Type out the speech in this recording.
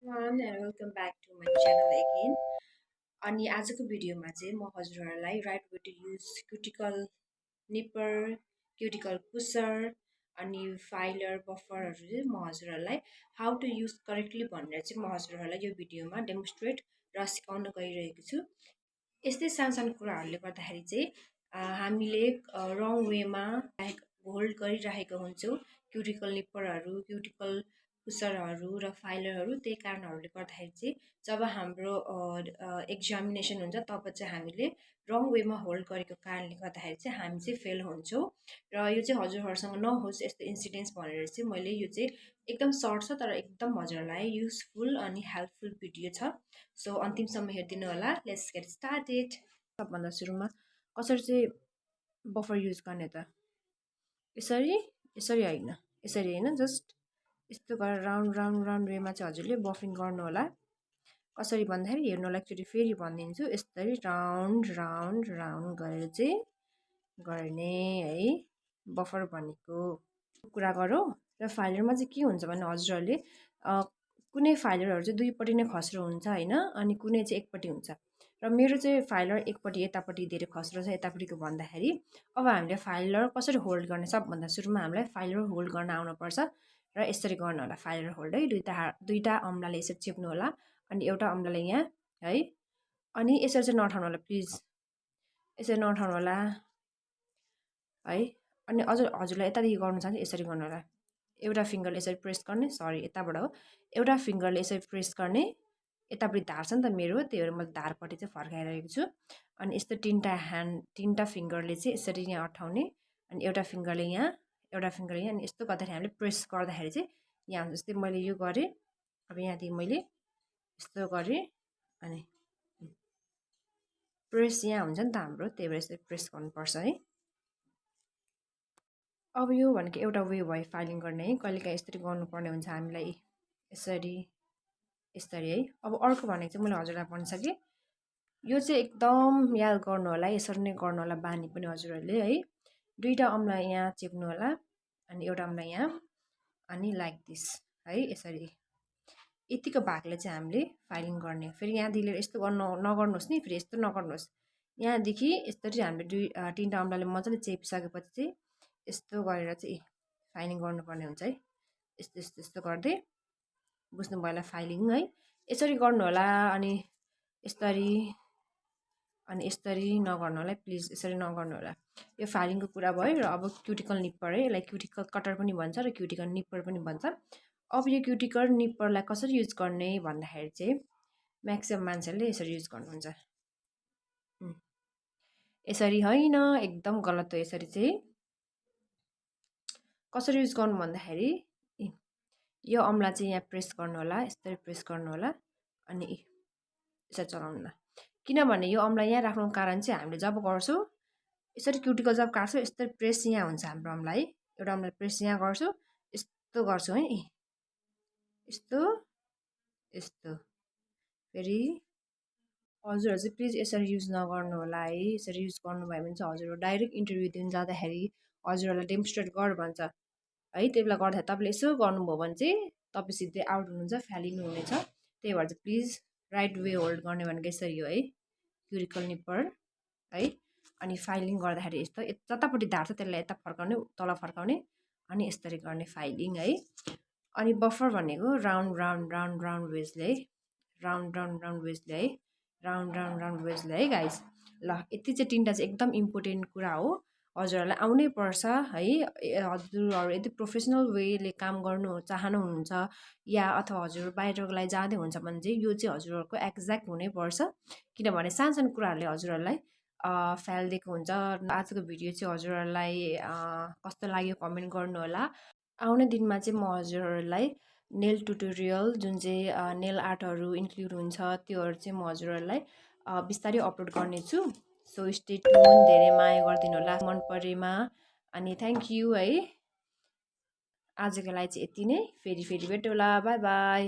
everyone and welcome back to my channel again. अनि आजको भिडियोमा चाहिँ म हजुरहरूलाई right way to use cuticle nipper, cuticle pusher अनि फाइलर बफरहरू चाहिँ म हजुरहरूलाई हाउ टु युज करेक्टली भनेर चाहिँ म हजुरहरूलाई यो भिडियोमा डेमोन्स्ट्रेट र सिकाउन गइरहेको छु। यस्तै सानो कुराहरूले गर्दाखेरि चाहिँ हामीले रङ वेमा होल्ड गरिरहेको हुन्छौँ क्युटिकल निप्परहरू, क्युटिकल पुसरहरू र फाइलरहरू। त्यही कारणहरूले गर्दाखेरि चाहिँ जब हाम्रो एक्जामिनेसन हुन्छ तब चाहिँ हामीले रङ वेमा होल्ड गरेको कारणले गर्दाखेरि चाहिँ हामी चाहिँ फेल हुन्छौँ। र यो चाहिँ हजुरहरूसँग नहोस् यस्तो इन्सिडेन्ट्स भनेर चाहिँ मैले यो चाहिँ एकदम सर्ट छ तर एकदम हजुरहरूलाई युजफुल अनि हेल्पफुल भिडियो छ। सो अन्तिमसम्म हेरिदिनु होला। Let's get started. सबभन्दा सुरुमा कसरी चाहिँ बफर युज गर्ने त यसरी यसरी होइन, यसरी होइन, जस्ट यस्तो गरेर राउन्ड राउन्ड राउन्ड वेमा चाहिँ हजुरले बफिङ गर्नु होला। कसरी भन्दाखेरि हेर्नु होला, एकचोटि फेरि भनिदिन्छु। यसरी राउन्ड राउन्ड राउन्ड गरेर चाहिँ गर्ने है बफर भनेको कुरा गरौँ। र फाइलरमा चाहिँ के हुन्छ भने हजुरहरूले कुनै फाइलरहरू चाहिँ दुईपट्टि नै खस्रो हुन्छ होइन, अनि कुनै चाहिँ एकपट्टि हुन्छ। र मेरो चाहिँ फाइलर एकपट्टि यतापट्टि धेरै खस्रो छ यतापट्टिको भन्दाखेरि अब हामीले फाइलर कसरी होल्ड गर्ने, सबभन्दा सुरुमा हामीलाई फाइलर होल्ड गर्न आउनुपर्छ। र यसरी गर्नु होला, फाइलर होल्ड है, दुईवटा औँलाले यसरी चेप्नु होला अनि एउटा औँलाले यहाँ है, अनि यसरी चाहिँ नठाउनु होला प्लिज, यसरी नठाउनु होला है। अनि हजुरलाई यतादेखि गर्नु छ भने यसरी गर्नु होला, एउटा फिङ्गरले यसरी प्रेस गर्ने, सरी यताबाट हो, एउटा फिङ्गरले यसरी प्रेस गर्ने। यतापट्टि धार छ नि त मेरो, त्यही भएर मैले धारपट्टि चाहिँ फर्काइरहेको छु। अनि यस्तो तिनवटा फिङ्गरले चाहिँ यसरी यहाँ अठाउने, अनि एउटा फिङ्गरले यहाँ, एउटा फिङ्गरले यहाँ, अनि यस्तो गर्दाखेरि हामीले प्रेस गर्दाखेरि चाहिँ यहाँ हुन्छ। जस्तै मैले यो गरेँ, अब यहाँदेखि मैले यस्तो गरेँ अनि प्रेस यहाँ हुन्छ नि त हाम्रो, त्यही भएर यसरी प्रेस गर्नुपर्छ है। अब यो भनेको एउटा वे भयो फाइलिङ गर्ने है, कहिलेकाहीँ यसरी गर्नुपर्ने हुन्छ हामीलाई, यसरी यसरी है। अब अर्को भनेको चाहिँ मैले हजुरलाई भनिसकेँ, यो चाहिँ एकदम याद गर्नु होला, यसरी नै गर्नु होला बानी पनि हजुरहरूले है। दुईवटा औँला यहाँ चेप्नु होला अनि एउटा औँला यहाँ, अनि लाइक दिस है, यसरी यतिको भागले चाहिँ हामीले फाइलिङ गर्ने। फेरि यहाँदेखि लिएर यस्तो नगर्नुहोस् नि, फेरि यस्तो नगर्नुहोस्, यहाँदेखि यसरी हामीले तिनवटा औँलाले मजाले चेपिसकेपछि चाहिँ यस्तो गरेर चाहिँ फाइलिङ गर्नुपर्ने हुन्छ है। यस्तो यस्तो यस्तो गर्दै बुझ्नुभयो होला फाइलिङ है, यसरी गर्नु होला। अनि यसरी अनि यसरी नगर्नु होला प्लिज, यसरी नगर्नु होला। यो फाइलिङको कुरा भयो। र अब क्युटिकल निप्पर है, यसलाई क्युटिकल कटर पनि भन्छ र क्युटिकल निप्पर पनि भन्छ। अब यो क्युटिकल निप्परलाई कसरी युज गर्ने भन्दाखेरि चाहिँ म्याक्सिमम् मान्छेहरूले यसरी युज गर्नुहुन्छ, यसरी होइन, एकदम गलत हो। यसरी चाहिँ कसरी युज गर्नु भन्दाखेरि यो औँला चाहिँ यहाँ प्रेस गर्नु होला, यसरी प्रेस गर्नु होला अनि यसरी चलाउनु होला। किनभने यो औँला यहाँ राख्नुको कारण चाहिँ हामीले जब गर्छौँ यसरी क्युटिकल जब काट्छौँ यसरी प्रेस यहाँ हुन्छ हाम्रो औँला है, एउटा औँलाले प्रेस यहाँ गर्छु, यस्तो गर्छु है, यस्तो यस्तो। फेरि हजुरहरू चाहिँ प्लिज यसरी युज नगर्नु होला है। यसरी युज गर्नुभयो भने चाहिँ हजुरहरू डाइरेक्ट इन्टरभ्यू दिनु जाँदाखेरि हजुरहरूलाई डेमोन्स्ट्रेट गर भन्छ है, त्यही बेला गर्दाखेरि तपाईँले यसो गर्नुभयो भने चाहिँ तपाईँ सिधै आउट हुनुहुन्छ, फ्यालिनु हुनेछ। त्यही भएर चाहिँ प्लिज राइट वे होल्ड गर्ने भनेको यसरी हो है, क्युटिकल निप्पर है। अनि फाइलिङ गर्दाखेरि यस्तो जतापट्टि धार छ त्यसलाई यता फर्काउने, तल फर्काउने, अनि यसरी गर्ने फाइलिङ है। अनि बफर भनेको round round round round Wesley है, राउन्ड राउन्ड राउन्ड वेजले है, राउन्ड राउन्ड राउन्ड वेजले है गाइज। ल यति चाहिँ तिनवटा चाहिँ एकदम इम्पोर्टेन्ट कुरा हो, हजुरहरूलाई आउनै पर्छ है। हजुरहरू यदि प्रोफेसनल वेले काम गर्नु चाहनुहुन्छ या अथवा हजुर बाहिरको लागि जाँदै हुन्छ भने चाहिँ यो चाहिँ हजुरहरूको एक्ज्याक्ट हुनैपर्छ। किनभने सानो कुराहरूले हजुरहरूलाई फ्यालिदिएको हुन्छ। आजको भिडियो चाहिँ हजुरहरूलाई कस्तो लाग्यो कमेन्ट गर्नु होला। आउने दिनमा चाहिँ म हजुरहरूलाई नेल ट्युटोरियल जुन चाहिँ नेल आर्टहरू इन्क्लुड हुन्छ त्योहरू चाहिँ म हजुरहरूलाई बिस्तारै अपलोड गर्नेछु। सो स्टे ट्युन, धेरै माया गरिदिनु होला मन परेमा। अनि थ्याङ्क यू है। आजको लागि चाहिँ यति नै, फेरि भेटौँला, बाई बाई।